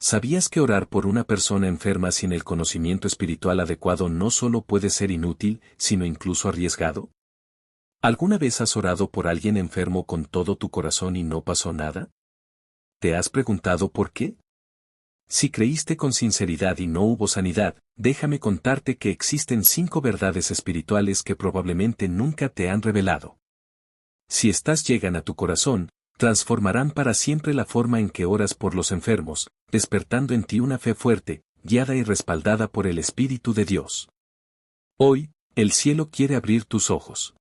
¿Sabías que orar por una persona enferma sin el conocimiento espiritual adecuado no solo puede ser inútil, sino incluso arriesgado? ¿Alguna vez has orado por alguien enfermo con todo tu corazón y no pasó nada? ¿Te has preguntado por qué? Si creíste con sinceridad y no hubo sanidad, déjame contarte que existen 5 verdades espirituales que probablemente nunca te han revelado. Si estas llegan a tu corazón, transformarán para siempre la forma en que oras por los enfermos, despertando en ti una fe fuerte, guiada y respaldada por el Espíritu de Dios. Hoy, el cielo quiere abrir tus ojos.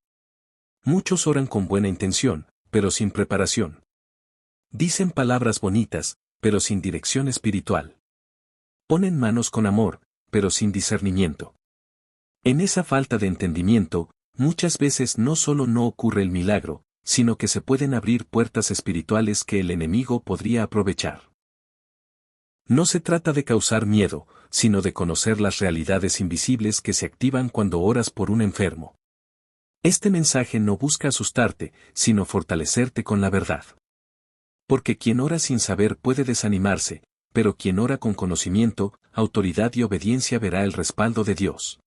Muchos oran con buena intención, pero sin preparación. Dicen palabras bonitas, pero sin dirección espiritual. Ponen manos con amor, pero sin discernimiento. En esa falta de entendimiento, muchas veces no solo no ocurre el milagro, sino que se pueden abrir puertas espirituales que el enemigo podría aprovechar. No se trata de causar miedo, sino de conocer las realidades invisibles que se activan cuando oras por un enfermo. Este mensaje no busca asustarte, sino fortalecerte con la verdad. Porque quien ora sin saber puede desanimarse, pero quien ora con conocimiento, autoridad y obediencia verá el respaldo de Dios.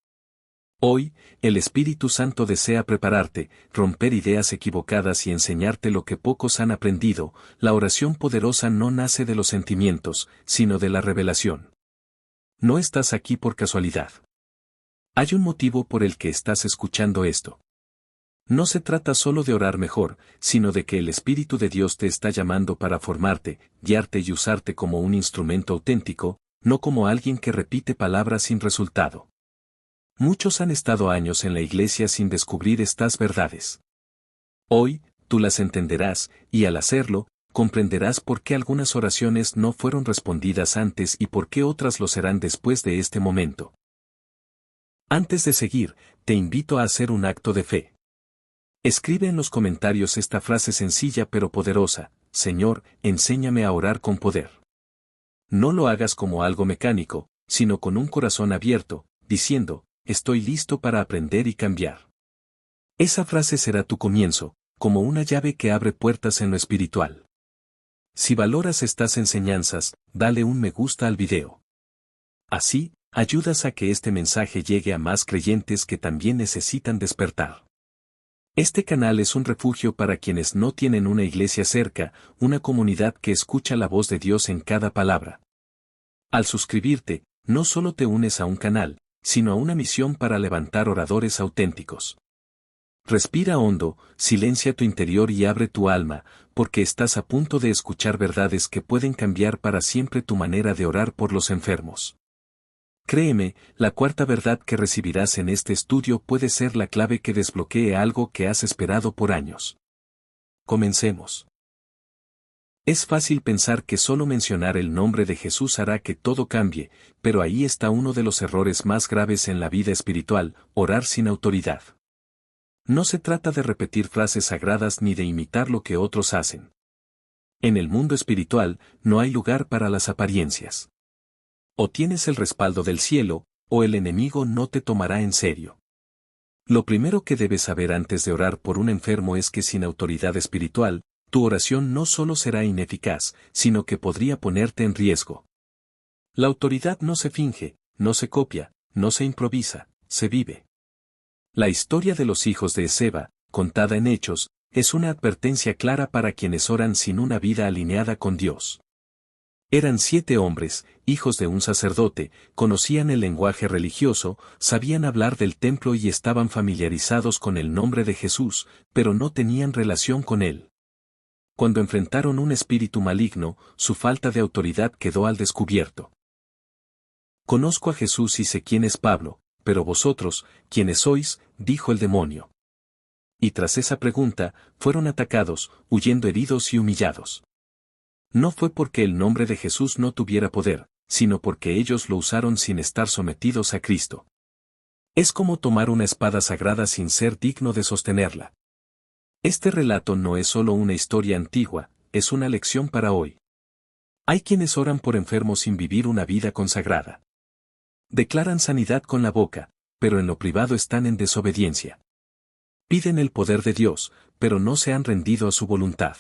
Hoy, el Espíritu Santo desea prepararte, romper ideas equivocadas y enseñarte lo que pocos han aprendido. La oración poderosa no nace de los sentimientos, sino de la revelación. No estás aquí por casualidad. Hay un motivo por el que estás escuchando esto. No se trata solo de orar mejor, sino de que el Espíritu de Dios te está llamando para formarte, guiarte y usarte como un instrumento auténtico, no como alguien que repite palabras sin resultado. Muchos han estado años en la iglesia sin descubrir estas verdades. Hoy, tú las entenderás, y al hacerlo, comprenderás por qué algunas oraciones no fueron respondidas antes y por qué otras lo serán después de este momento. Antes de seguir, te invito a hacer un acto de fe. Escribe en los comentarios esta frase sencilla pero poderosa: Señor, enséñame a orar con poder. No lo hagas como algo mecánico, sino con un corazón abierto, diciendo, estoy listo para aprender y cambiar. Esa frase será tu comienzo, como una llave que abre puertas en lo espiritual. Si valoras estas enseñanzas, dale un me gusta al video. Así, ayudas a que este mensaje llegue a más creyentes que también necesitan despertar. Este canal es un refugio para quienes no tienen una iglesia cerca, una comunidad que escucha la voz de Dios en cada palabra. Al suscribirte, no solo te unes a un canal, sino a una misión para levantar oradores auténticos. Respira hondo, silencia tu interior y abre tu alma, porque estás a punto de escuchar verdades que pueden cambiar para siempre tu manera de orar por los enfermos. Créeme, la cuarta verdad que recibirás en este estudio puede ser la clave que desbloquee algo que has esperado por años. Comencemos. Es fácil pensar que solo mencionar el nombre de Jesús hará que todo cambie, pero ahí está uno de los errores más graves en la vida espiritual: orar sin autoridad. No se trata de repetir frases sagradas ni de imitar lo que otros hacen. En el mundo espiritual, no hay lugar para las apariencias. O tienes el respaldo del cielo, o el enemigo no te tomará en serio. Lo primero que debes saber antes de orar por un enfermo es que sin autoridad espiritual, tu oración no solo será ineficaz, sino que podría ponerte en riesgo. La autoridad no se finge, no se copia, no se improvisa, se vive. La historia de los hijos de Esceva, contada en Hechos, es una advertencia clara para quienes oran sin una vida alineada con Dios. Eran 7 hombres, hijos de un sacerdote, conocían el lenguaje religioso, sabían hablar del templo y estaban familiarizados con el nombre de Jesús, pero no tenían relación con él. Cuando enfrentaron un espíritu maligno, su falta de autoridad quedó al descubierto. Conozco a Jesús y sé quién es Pablo, pero vosotros, ¿quiénes sois?, dijo el demonio. Y tras esa pregunta, fueron atacados, huyendo heridos y humillados. No fue porque el nombre de Jesús no tuviera poder, sino porque ellos lo usaron sin estar sometidos a Cristo. Es como tomar una espada sagrada sin ser digno de sostenerla. Este relato no es solo una historia antigua, es una lección para hoy. Hay quienes oran por enfermos sin vivir una vida consagrada. Declaran sanidad con la boca, pero en lo privado están en desobediencia. Piden el poder de Dios, pero no se han rendido a su voluntad.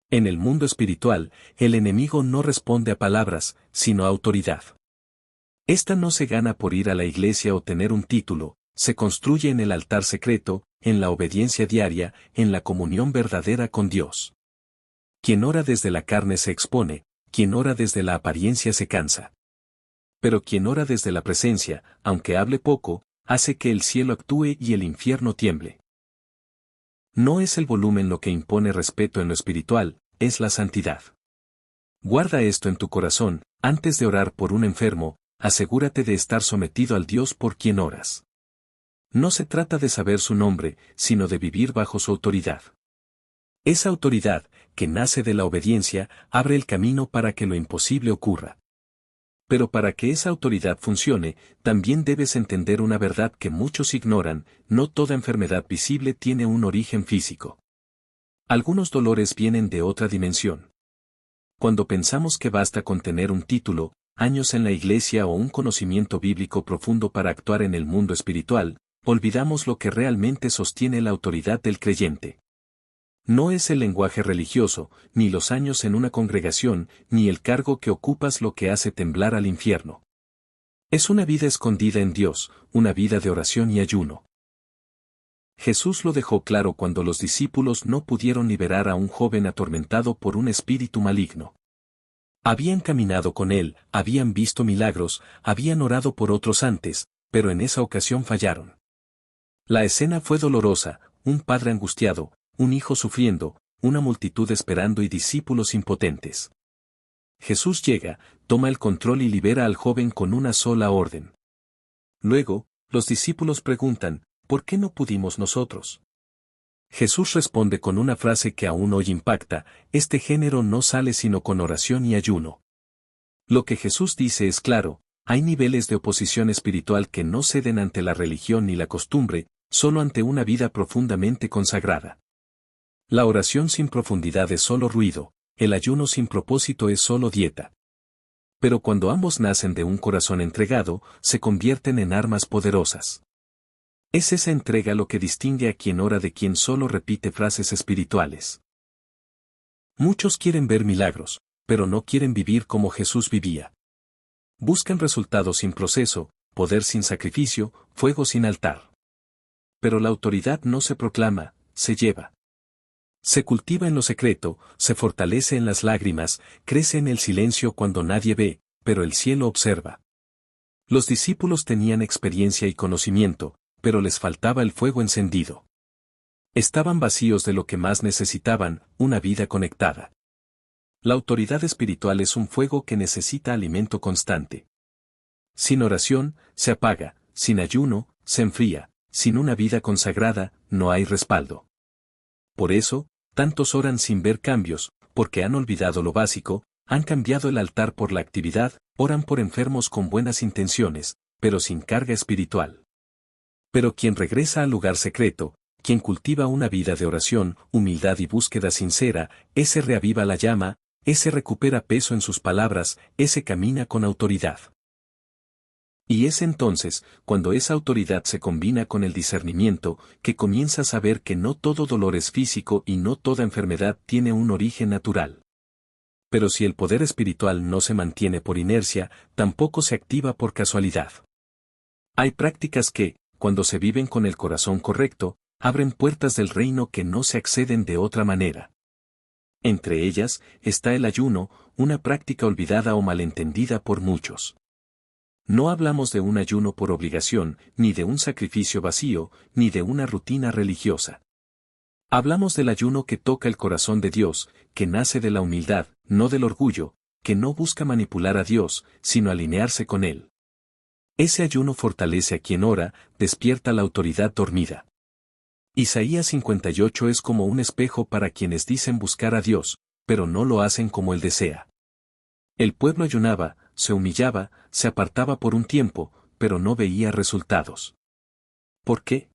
En el mundo espiritual, el enemigo no responde a palabras, sino a autoridad. Esta no se gana por ir a la iglesia o tener un título, se construye en el altar secreto, en la obediencia diaria, en la comunión verdadera con Dios. Quien ora desde la carne se expone, quien ora desde la apariencia se cansa. Pero quien ora desde la presencia, aunque hable poco, hace que el cielo actúe y el infierno tiemble. No es el volumen lo que impone respeto en lo espiritual, es la santidad. Guarda esto en tu corazón, antes de orar por un enfermo, asegúrate de estar sometido al Dios por quien oras. No se trata de saber su nombre, sino de vivir bajo su autoridad. Esa autoridad, que nace de la obediencia, abre el camino para que lo imposible ocurra. Pero para que esa autoridad funcione, también debes entender una verdad que muchos ignoran: no toda enfermedad visible tiene un origen físico. Algunos dolores vienen de otra dimensión. Cuando pensamos que basta con tener un título, años en la iglesia o un conocimiento bíblico profundo para actuar en el mundo espiritual, olvidamos lo que realmente sostiene la autoridad del creyente. No es el lenguaje religioso, ni los años en una congregación, ni el cargo que ocupas lo que hace temblar al infierno. Es una vida escondida en Dios, una vida de oración y ayuno. Jesús lo dejó claro cuando los discípulos no pudieron liberar a un joven atormentado por un espíritu maligno. Habían caminado con él, habían visto milagros, habían orado por otros antes, pero en esa ocasión fallaron. La escena fue dolorosa: un padre angustiado, un hijo sufriendo, una multitud esperando y discípulos impotentes. Jesús llega, toma el control y libera al joven con una sola orden. Luego, los discípulos preguntan: ¿por qué no pudimos nosotros? Jesús responde con una frase que aún hoy impacta: este género no sale sino con oración y ayuno. Lo que Jesús dice es claro: hay niveles de oposición espiritual que no ceden ante la religión ni la costumbre, solo ante una vida profundamente consagrada. La oración sin profundidad es solo ruido, el ayuno sin propósito es solo dieta. Pero cuando ambos nacen de un corazón entregado, se convierten en armas poderosas. Es esa entrega lo que distingue a quien ora de quien solo repite frases espirituales. Muchos quieren ver milagros, pero no quieren vivir como Jesús vivía. Buscan resultados sin proceso, poder sin sacrificio, fuego sin altar. Pero la autoridad no se proclama, se lleva. Se cultiva en lo secreto, se fortalece en las lágrimas, crece en el silencio cuando nadie ve, pero el cielo observa. Los discípulos tenían experiencia y conocimiento, pero les faltaba el fuego encendido. Estaban vacíos de lo que más necesitaban: una vida conectada. La autoridad espiritual es un fuego que necesita alimento constante. Sin oración, se apaga; sin ayuno, se enfría; sin una vida consagrada, no hay respaldo. Por eso, tantos oran sin ver cambios, porque han olvidado lo básico, han cambiado el altar por la actividad, oran por enfermos con buenas intenciones, pero sin carga espiritual. Pero quien regresa al lugar secreto, quien cultiva una vida de oración, humildad y búsqueda sincera, ese reaviva la llama, ese recupera peso en sus palabras, ese camina con autoridad. Y es entonces, cuando esa autoridad se combina con el discernimiento, que comienzas a ver que no todo dolor es físico y no toda enfermedad tiene un origen natural. Pero si el poder espiritual no se mantiene por inercia, tampoco se activa por casualidad. Hay prácticas que, cuando se viven con el corazón correcto, abren puertas del reino que no se acceden de otra manera. Entre ellas, está el ayuno, una práctica olvidada o malentendida por muchos. No hablamos de un ayuno por obligación, ni de un sacrificio vacío, ni de una rutina religiosa. Hablamos del ayuno que toca el corazón de Dios, que nace de la humildad, no del orgullo, que no busca manipular a Dios, sino alinearse con Él. Ese ayuno fortalece a quien ora, despierta la autoridad dormida. Isaías 58 es como un espejo para quienes dicen buscar a Dios, pero no lo hacen como Él desea. El pueblo ayunaba, se humillaba, se apartaba por un tiempo, pero no veía resultados. ¿Por qué?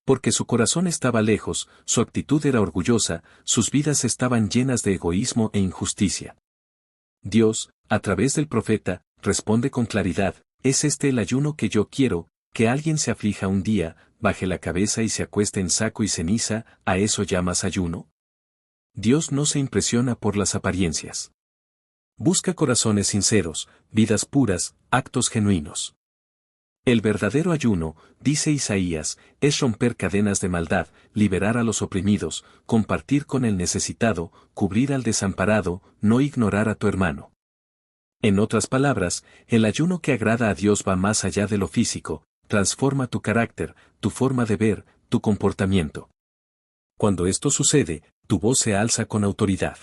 Porque su corazón estaba lejos, su actitud era orgullosa, sus vidas estaban llenas de egoísmo e injusticia. Dios, a través del profeta, responde con claridad: ¿es este el ayuno que yo quiero? Que alguien se aflija un día, baje la cabeza y se acueste en saco y ceniza, ¿a eso llamas ayuno? Dios no se impresiona por las apariencias. Busca corazones sinceros, vidas puras, actos genuinos. El verdadero ayuno, dice Isaías, es romper cadenas de maldad, liberar a los oprimidos, compartir con el necesitado, cubrir al desamparado, no ignorar a tu hermano. En otras palabras, el ayuno que agrada a Dios va más allá de lo físico, transforma tu carácter, tu forma de ver, tu comportamiento. Cuando esto sucede, tu voz se alza con autoridad.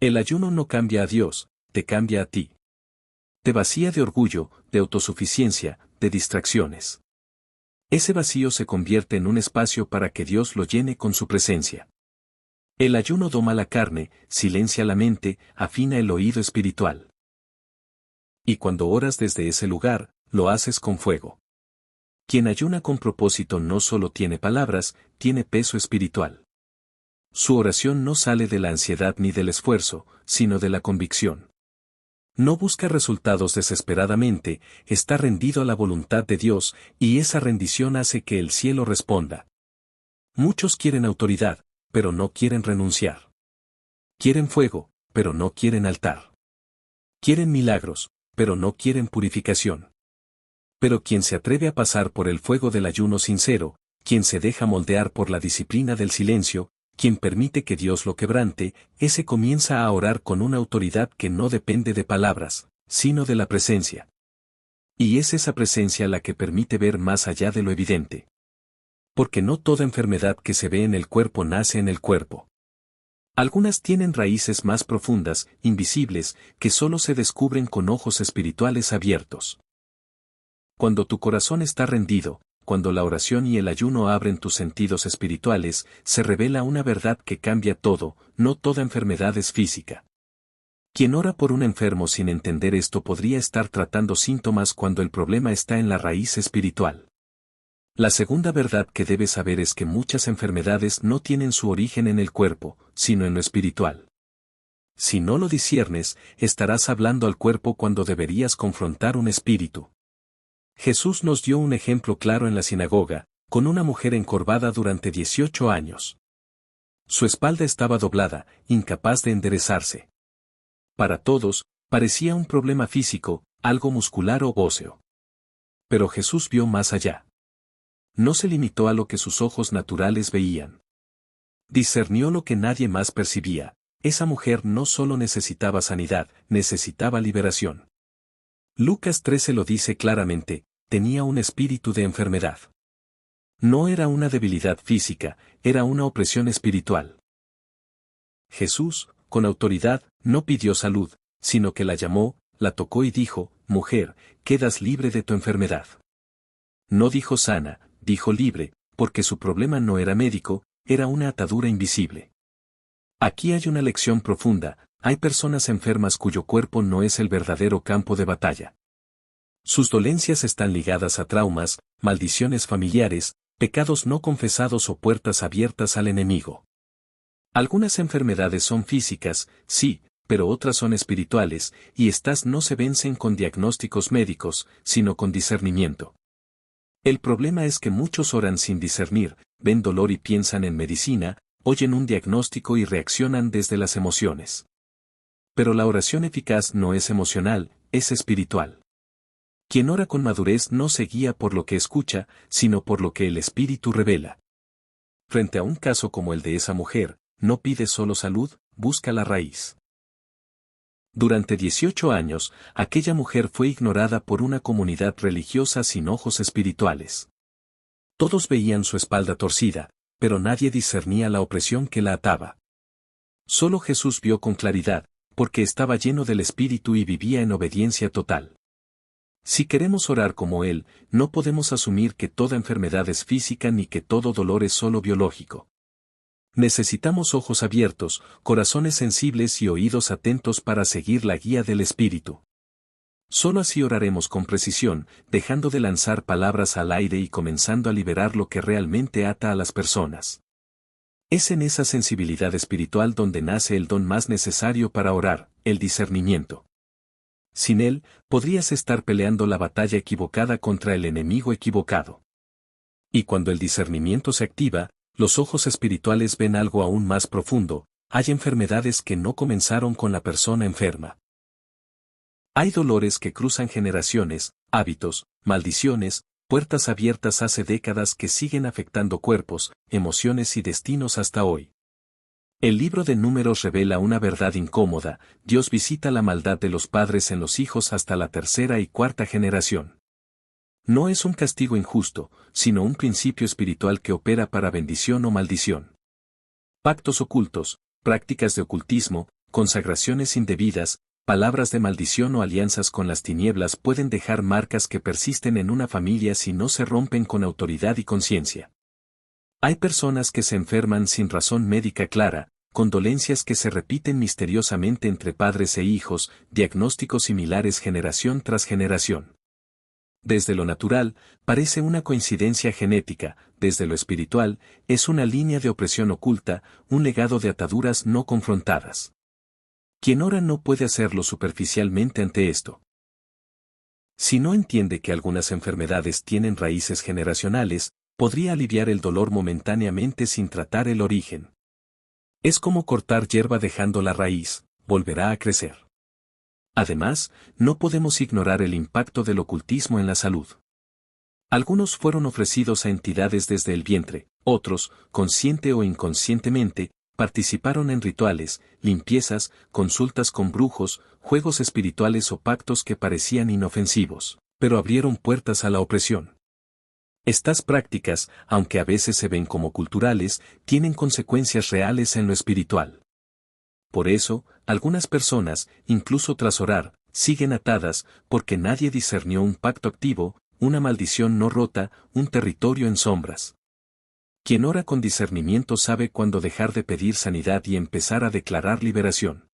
El ayuno no cambia a Dios, te cambia a ti. Te vacía de orgullo, de autosuficiencia, de distracciones. Ese vacío se convierte en un espacio para que Dios lo llene con su presencia. El ayuno doma la carne, silencia la mente, afina el oído espiritual. Y cuando oras desde ese lugar, lo haces con fuego. Quien ayuna con propósito no solo tiene palabras, tiene peso espiritual. Su oración no sale de la ansiedad ni del esfuerzo, sino de la convicción. No busca resultados desesperadamente, está rendido a la voluntad de Dios, y esa rendición hace que el cielo responda. Muchos quieren autoridad, pero no quieren renunciar. Quieren fuego, pero no quieren altar. Quieren milagros, pero no quieren purificación. Pero quien se atreve a pasar por el fuego del ayuno sincero, quien se deja moldear por la disciplina del silencio, quien permite que Dios lo quebrante, ese comienza a orar con una autoridad que no depende de palabras, sino de la presencia. Y es esa presencia la que permite ver más allá de lo evidente. Porque no toda enfermedad que se ve en el cuerpo nace en el cuerpo. Algunas tienen raíces más profundas, invisibles, que solo se descubren con ojos espirituales abiertos. Cuando tu corazón está rendido, cuando la oración y el ayuno abren tus sentidos espirituales, se revela una verdad que cambia todo, no toda enfermedad es física. Quien ora por un enfermo sin entender esto podría estar tratando síntomas cuando el problema está en la raíz espiritual. La segunda verdad que debes saber es que muchas enfermedades no tienen su origen en el cuerpo, sino en lo espiritual. Si no lo disciernes, estarás hablando al cuerpo cuando deberías confrontar un espíritu. Jesús nos dio un ejemplo claro en la sinagoga, con una mujer encorvada durante 18 años. Su espalda estaba doblada, incapaz de enderezarse. Para todos, parecía un problema físico, algo muscular o óseo. Pero Jesús vio más allá. No se limitó a lo que sus ojos naturales veían. Discernió lo que nadie más percibía. Esa mujer no solo necesitaba sanidad, necesitaba liberación. Lucas 13 lo dice claramente, tenía un espíritu de enfermedad. No era una debilidad física, era una opresión espiritual. Jesús, con autoridad, no pidió salud, sino que la llamó, la tocó y dijo, mujer, quedas libre de tu enfermedad. No dijo sana, dijo libre, porque su problema no era médico, era una atadura invisible. Aquí hay una lección profunda. Hay personas enfermas cuyo cuerpo no es el verdadero campo de batalla. Sus dolencias están ligadas a traumas, maldiciones familiares, pecados no confesados o puertas abiertas al enemigo. Algunas enfermedades son físicas, sí, pero otras son espirituales, y estas no se vencen con diagnósticos médicos, sino con discernimiento. El problema es que muchos oran sin discernir, ven dolor y piensan en medicina, oyen un diagnóstico y reaccionan desde las emociones. Pero la oración eficaz no es emocional, es espiritual. Quien ora con madurez no se guía por lo que escucha, sino por lo que el Espíritu revela. Frente a un caso como el de esa mujer, no pide solo salud, busca la raíz. Durante 18 años, aquella mujer fue ignorada por una comunidad religiosa sin ojos espirituales. Todos veían su espalda torcida, pero nadie discernía la opresión que la ataba. Solo Jesús vio con claridad, porque estaba lleno del Espíritu y vivía en obediencia total. Si queremos orar como Él, no podemos asumir que toda enfermedad es física ni que todo dolor es solo biológico. Necesitamos ojos abiertos, corazones sensibles y oídos atentos para seguir la guía del Espíritu. Solo así oraremos con precisión, dejando de lanzar palabras al aire y comenzando a liberar lo que realmente ata a las personas. Es en esa sensibilidad espiritual donde nace el don más necesario para orar, el discernimiento. Sin él, podrías estar peleando la batalla equivocada contra el enemigo equivocado. Y cuando el discernimiento se activa, los ojos espirituales ven algo aún más profundo, hay enfermedades que no comenzaron con la persona enferma. Hay dolores que cruzan generaciones, hábitos, maldiciones, puertas abiertas hace décadas que siguen afectando cuerpos, emociones y destinos hasta hoy. El libro de Números revela una verdad incómoda: Dios visita la maldad de los padres en los hijos hasta la tercera y cuarta generación. No es un castigo injusto, sino un principio espiritual que opera para bendición o maldición. Pactos ocultos, prácticas de ocultismo, consagraciones indebidas, palabras de maldición o alianzas con las tinieblas pueden dejar marcas que persisten en una familia si no se rompen con autoridad y conciencia. Hay personas que se enferman sin razón médica clara, con dolencias que se repiten misteriosamente entre padres e hijos, diagnósticos similares generación tras generación. Desde lo natural, parece una coincidencia genética; desde lo espiritual, es una línea de opresión oculta, un legado de ataduras no confrontadas. Quien ora no puede hacerlo superficialmente ante esto. Si no entiende que algunas enfermedades tienen raíces generacionales, podría aliviar el dolor momentáneamente sin tratar el origen. Es como cortar hierba dejando la raíz, volverá a crecer. Además, no podemos ignorar el impacto del ocultismo en la salud. Algunos fueron ofrecidos a entidades desde el vientre, otros, consciente o inconscientemente, participaron en rituales, limpiezas, consultas con brujos, juegos espirituales o pactos que parecían inofensivos, pero abrieron puertas a la opresión. Estas prácticas, aunque a veces se ven como culturales, tienen consecuencias reales en lo espiritual. Por eso, algunas personas, incluso tras orar, siguen atadas, porque nadie discernió un pacto activo, una maldición no rota, un territorio en sombras. Quien ora con discernimiento sabe cuándo dejar de pedir sanidad y empezar a declarar liberación.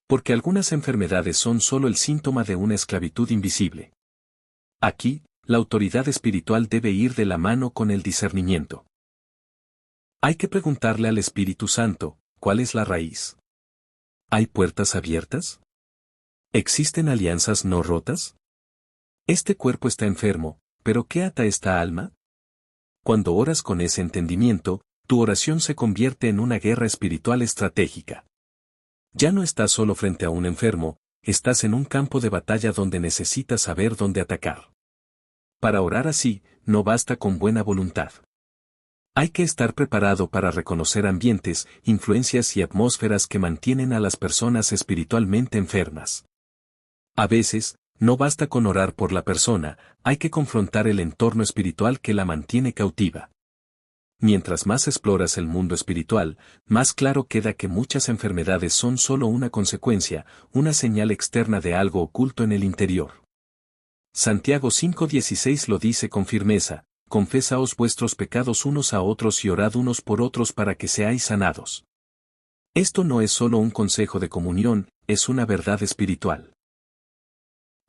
Porque algunas enfermedades son solo el síntoma de una esclavitud invisible. Aquí, la autoridad espiritual debe ir de la mano con el discernimiento. Hay que preguntarle al Espíritu Santo, ¿cuál es la raíz? ¿Hay puertas abiertas? ¿Existen alianzas no rotas? Este cuerpo está enfermo, pero ¿qué ata esta alma? Cuando oras con ese entendimiento, tu oración se convierte en una guerra espiritual estratégica. Ya no estás solo frente a un enfermo, estás en un campo de batalla donde necesitas saber dónde atacar. Para orar así, no basta con buena voluntad. Hay que estar preparado para reconocer ambientes, influencias y atmósferas que mantienen a las personas espiritualmente enfermas. A veces, no basta con orar por la persona, hay que confrontar el entorno espiritual que la mantiene cautiva. Mientras más exploras el mundo espiritual, más claro queda que muchas enfermedades son solo una consecuencia, una señal externa de algo oculto en el interior. Santiago 5:16 lo dice con firmeza: confesaos vuestros pecados unos a otros y orad unos por otros para que seáis sanados. Esto no es solo un consejo de comunión, es una verdad espiritual.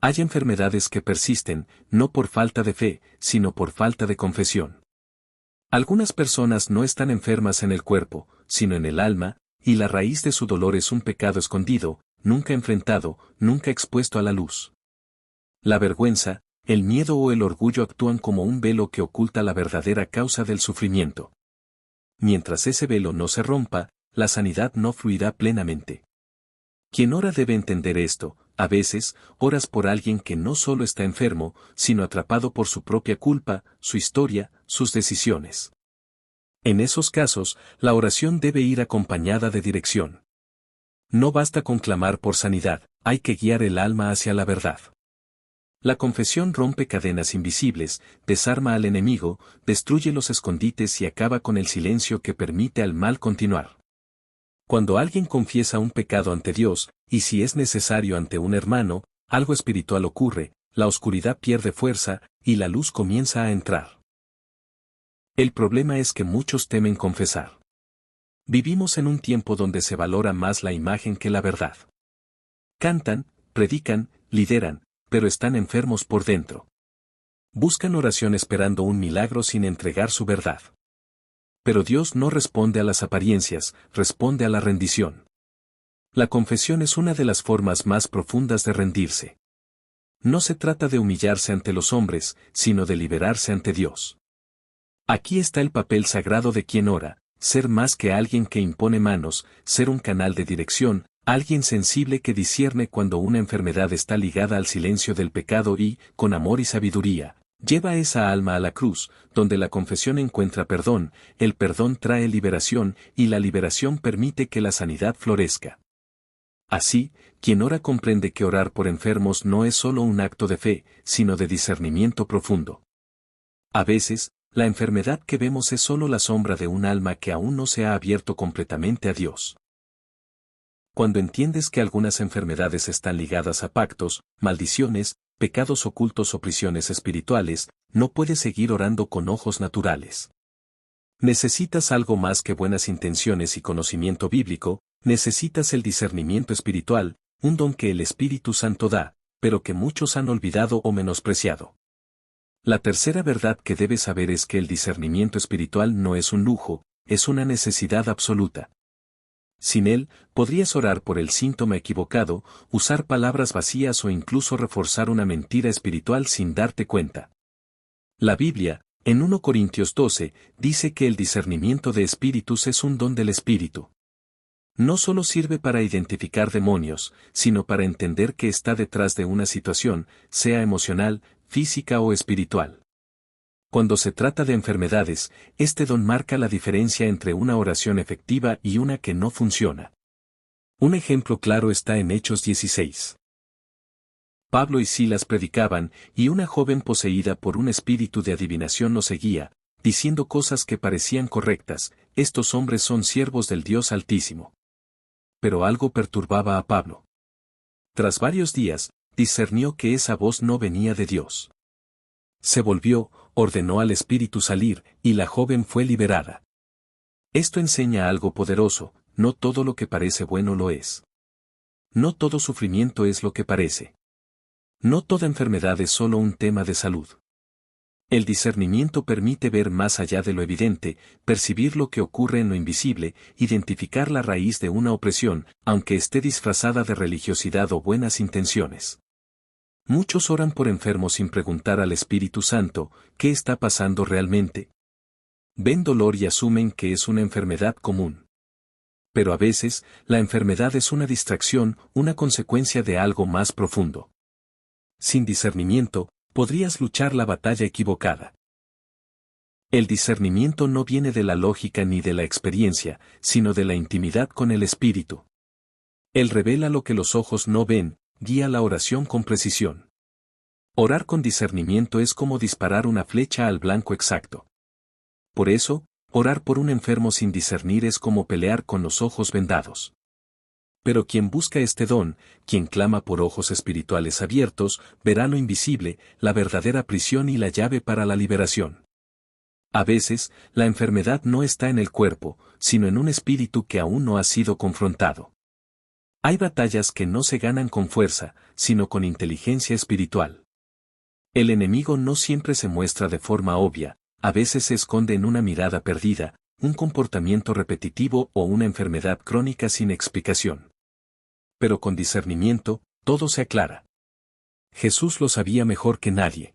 Hay enfermedades que persisten, no por falta de fe, sino por falta de confesión. Algunas personas no están enfermas en el cuerpo, sino en el alma, y la raíz de su dolor es un pecado escondido, nunca enfrentado, nunca expuesto a la luz. La vergüenza, el miedo o el orgullo actúan como un velo que oculta la verdadera causa del sufrimiento. Mientras ese velo no se rompa, la sanidad no fluirá plenamente. Quien ora debe entender esto: a veces, oras por alguien que no solo está enfermo, sino atrapado por su propia culpa, su historia, sus decisiones. En esos casos, la oración debe ir acompañada de dirección. No basta con clamar por sanidad, hay que guiar el alma hacia la verdad. La confesión rompe cadenas invisibles, desarma al enemigo, destruye los escondites y acaba con el silencio que permite al mal continuar. Cuando alguien confiesa un pecado ante Dios, y si es necesario ante un hermano, algo espiritual ocurre, la oscuridad pierde fuerza, y la luz comienza a entrar. El problema es que muchos temen confesar. Vivimos en un tiempo donde se valora más la imagen que la verdad. Cantan, predican, lideran, pero están enfermos por dentro. Buscan oración esperando un milagro sin entregar su verdad. Pero Dios no responde a las apariencias, responde a la rendición. La confesión es una de las formas más profundas de rendirse. No se trata de humillarse ante los hombres, sino de liberarse ante Dios. Aquí está el papel sagrado de quien ora: ser más que alguien que impone manos, ser un canal de dirección, alguien sensible que discierne cuando una enfermedad está ligada al silencio del pecado y, con amor y sabiduría, lleva esa alma a la cruz, donde la confesión encuentra perdón, el perdón trae liberación y la liberación permite que la sanidad florezca. Así, quien ora comprende que orar por enfermos no es solo un acto de fe, sino de discernimiento profundo. A veces, la enfermedad que vemos es solo la sombra de un alma que aún no se ha abierto completamente a Dios. Cuando entiendes que algunas enfermedades están ligadas a pactos, maldiciones, pecados ocultos o prisiones espirituales, no puedes seguir orando con ojos naturales. Necesitas algo más que buenas intenciones y conocimiento bíblico, necesitas el discernimiento espiritual, un don que el Espíritu Santo da, pero que muchos han olvidado o menospreciado. La tercera verdad que debes saber es que el discernimiento espiritual no es un lujo, es una necesidad absoluta. Sin él, podrías orar por el síntoma equivocado, usar palabras vacías o incluso reforzar una mentira espiritual sin darte cuenta. La Biblia, en 1 Corintios 12, dice que el discernimiento de espíritus es un don del Espíritu. No solo sirve para identificar demonios, sino para entender qué está detrás de una situación, sea emocional, física o espiritual. Cuando se trata de enfermedades, este don marca la diferencia entre una oración efectiva y una que no funciona. Un ejemplo claro está en Hechos 16. Pablo y Silas predicaban, y una joven poseída por un espíritu de adivinación los seguía, diciendo cosas que parecían correctas: estos hombres son siervos del Dios Altísimo. Pero algo perturbaba a Pablo. Tras varios días, discernió que esa voz no venía de Dios. Se volvió, ordenó al espíritu salir, y la joven fue liberada. Esto enseña algo poderoso: no todo lo que parece bueno lo es. No todo sufrimiento es lo que parece. No toda enfermedad es solo un tema de salud. El discernimiento permite ver más allá de lo evidente, percibir lo que ocurre en lo invisible, identificar la raíz de una opresión, aunque esté disfrazada de religiosidad o buenas intenciones. Muchos oran por enfermos sin preguntar al Espíritu Santo, ¿qué está pasando realmente? Ven dolor y asumen que es una enfermedad común. Pero a veces, la enfermedad es una distracción, una consecuencia de algo más profundo. Sin discernimiento, podrías luchar la batalla equivocada. El discernimiento no viene de la lógica ni de la experiencia, sino de la intimidad con el Espíritu. Él revela lo que los ojos no ven, guía la oración con precisión. Orar con discernimiento es como disparar una flecha al blanco exacto. Por eso, orar por un enfermo sin discernir es como pelear con los ojos vendados. Pero quien busca este don, quien clama por ojos espirituales abiertos, verá lo invisible, la verdadera prisión y la llave para la liberación. A veces, la enfermedad no está en el cuerpo, sino en un espíritu que aún no ha sido confrontado. Hay batallas que no se ganan con fuerza, sino con inteligencia espiritual. El enemigo no siempre se muestra de forma obvia, a veces se esconde en una mirada perdida, un comportamiento repetitivo o una enfermedad crónica sin explicación. Pero con discernimiento, todo se aclara. Jesús lo sabía mejor que nadie.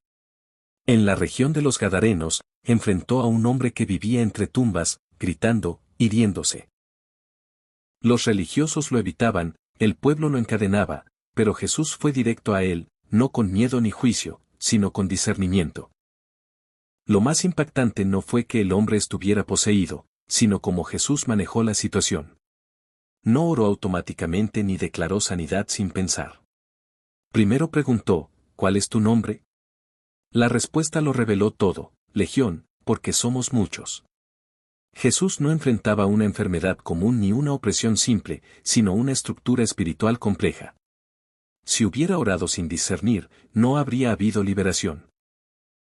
En la región de los Gadarenos, enfrentó a un hombre que vivía entre tumbas, gritando, hiriéndose. Los religiosos lo evitaban, el pueblo lo encadenaba, pero Jesús fue directo a él, no con miedo ni juicio, sino con discernimiento. Lo más impactante no fue que el hombre estuviera poseído, sino cómo Jesús manejó la situación. No oró automáticamente ni declaró sanidad sin pensar. Primero preguntó, ¿cuál es tu nombre? La respuesta lo reveló todo: Legión, porque somos muchos. Jesús no enfrentaba una enfermedad común ni una opresión simple, sino una estructura espiritual compleja. Si hubiera orado sin discernir, no habría habido liberación.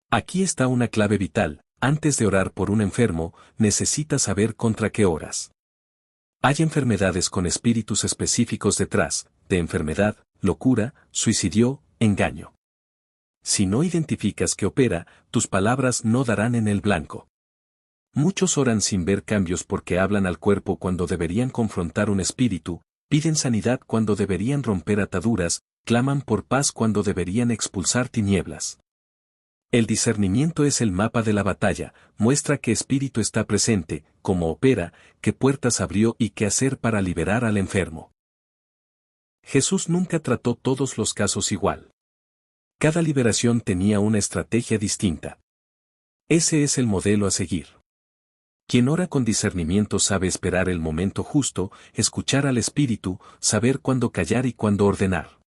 Aquí está una clave vital: antes de orar por un enfermo, necesitas saber contra qué oras. Hay enfermedades con espíritus específicos detrás: de enfermedad, locura, suicidio, engaño. Si no identificas qué opera, tus palabras no darán en el blanco. Muchos oran sin ver cambios porque hablan al cuerpo cuando deberían confrontar un espíritu, piden sanidad cuando deberían romper ataduras, claman por paz cuando deberían expulsar tinieblas. El discernimiento es el mapa de la batalla, muestra qué espíritu está presente, cómo opera, qué puertas abrió y qué hacer para liberar al enfermo. Jesús nunca trató todos los casos igual. Cada liberación tenía una estrategia distinta. Ese es el modelo a seguir. Quien ora con discernimiento sabe esperar el momento justo, escuchar al espíritu, saber cuándo callar y cuándo ordenar.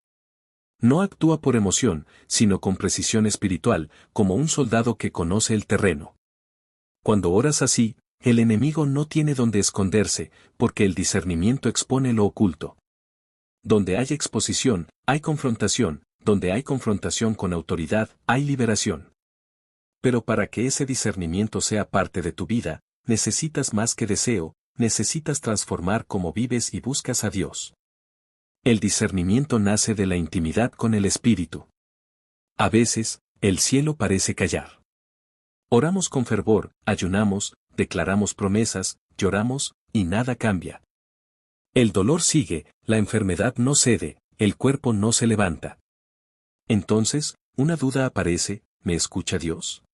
No actúa por emoción, sino con precisión espiritual, como un soldado que conoce el terreno. Cuando oras así, el enemigo no tiene donde esconderse, porque el discernimiento expone lo oculto. Donde hay exposición, hay confrontación, donde hay confrontación con autoridad, hay liberación. Pero para que ese discernimiento sea parte de tu vida, necesitas más que deseo, necesitas transformar cómo vives y buscas a Dios. El discernimiento nace de la intimidad con el Espíritu. A veces, el cielo parece callar. Oramos con fervor, ayunamos, declaramos promesas, lloramos, y nada cambia. El dolor sigue, la enfermedad no cede, el cuerpo no se levanta. Entonces, una duda aparece, ¿me escucha Dios?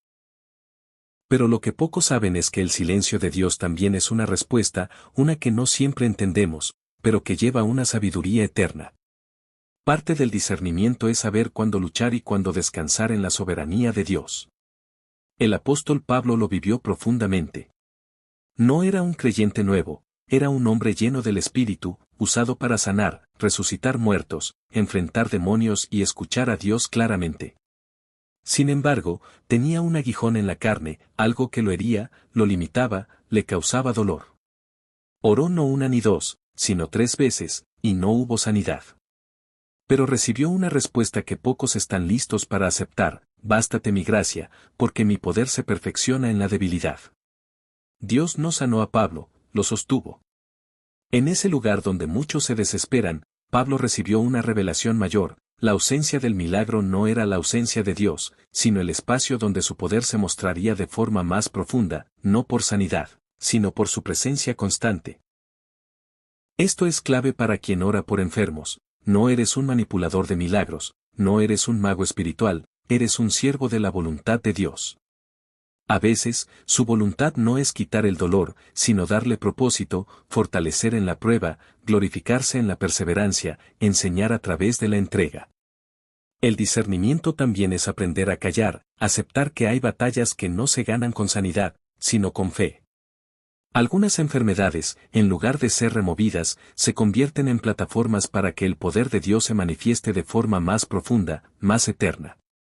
Pero lo que pocos saben es que el silencio de Dios también es una respuesta, una que no siempre entendemos, pero que lleva una sabiduría eterna. Parte del discernimiento es saber cuándo luchar y cuándo descansar en la soberanía de Dios. El apóstol Pablo lo vivió profundamente. No era un creyente nuevo, era un hombre lleno del Espíritu, usado para sanar, resucitar muertos, enfrentar demonios y escuchar a Dios claramente. Sin embargo, tenía un aguijón en la carne, algo que lo hería, lo limitaba, le causaba dolor. Oró no una ni dos, sino 3 veces, y no hubo sanidad. Pero recibió una respuesta que pocos están listos para aceptar: bástate mi gracia, porque mi poder se perfecciona en la debilidad. Dios no sanó a Pablo, lo sostuvo. En ese lugar donde muchos se desesperan, Pablo recibió una revelación mayor: la ausencia del milagro no era la ausencia de Dios, sino el espacio donde su poder se mostraría de forma más profunda, no por sanidad, sino por su presencia constante. Esto es clave para quien ora por enfermos: no eres un manipulador de milagros, no eres un mago espiritual, eres un siervo de la voluntad de Dios. A veces, su voluntad no es quitar el dolor, sino darle propósito, fortalecer en la prueba, glorificarse en la perseverancia, enseñar a través de la entrega. El discernimiento también es aprender a callar, aceptar que hay batallas que no se ganan con sanidad, sino con fe. Algunas enfermedades, en lugar de ser removidas, se convierten en plataformas para que el poder de Dios se manifieste de forma más profunda, más eterna.